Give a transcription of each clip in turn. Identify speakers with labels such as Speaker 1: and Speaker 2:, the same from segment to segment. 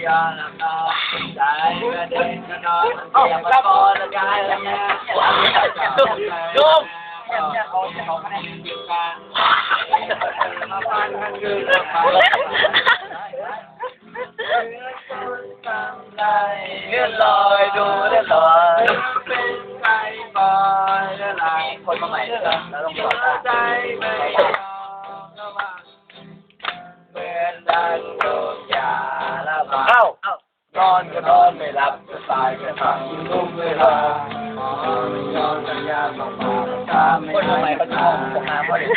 Speaker 1: ยอมรับน้องใจก็เดินก็นอนเสียมาก่อนละกันเนี่ยดูเนี่ยเขาคะแนนเดียวกันมาบ้านกันคือเลื่อนลอยดูเลื่อนลอยเป็นไก่บอยเลื่อนลอยคนมาใหม่แล้วต้องสอนใจไม่ยอมระวังเหมือนดังโดนยาละบาดนอนก็นอนไม่หลับจะตายก็ทำทุกเวลายอมสัญญาต่อมาถ้าไม่คนใหม่ก็ชอบพวกน้ำก็เลย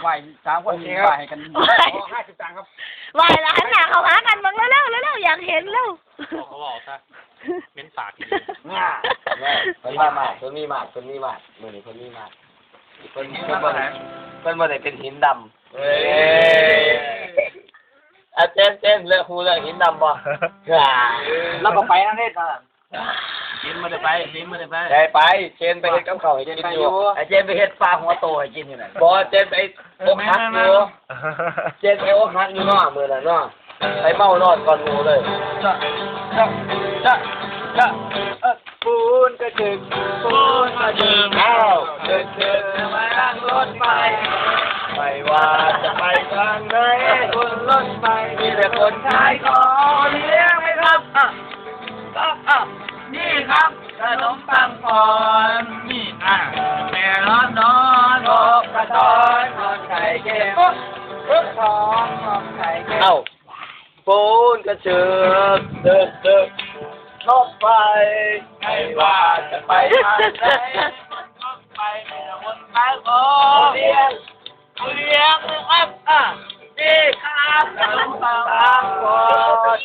Speaker 1: ไหว3 คนไหวกัน50 ตังค์ครับ
Speaker 2: ไหวละหันหน้าเขาหากันบ้างแล้วอยากเห็นแล้ว
Speaker 3: เขาบอกซะเม้นปาก
Speaker 1: คนมีมากมือนี้คนมีมากเป็นบ่ได้เป็นหินดำเจนเลือกหูเลือกหินดำบ่แล้วก็ไปนั่นเอง
Speaker 3: กินมาได้ไป
Speaker 1: ได้ไปเจนไปเฮ็ดกับข้าวให้กินอยู่ไอ้เจนไปเฮ็ดปลาหัวโตให้กินอยู่น่ะบ่เจนไปอกหักอยู่เจนไปอกหักอยู่เนาะมื้อนั้นเนาะไปเมานอนก่อนหมู่เลยปูนก็ถึงอ้าวเดินมานั่งรถไฟไม่ว่าจะไปทางไหนบนรถไฟมีแต่คนขายของเลี้ยงไหมครับนี่ครับขนมปังปอนนี่แม่ร้อนนอนบอกกระตอนนอนไข่เค็มทองนอนไข่เค็มปูนก็เดินรถไฟไม่ว่าจะไปทางไหนรถไฟมีแต่คนขายของเลี้ยงครับนี่ครับขนมปังปอน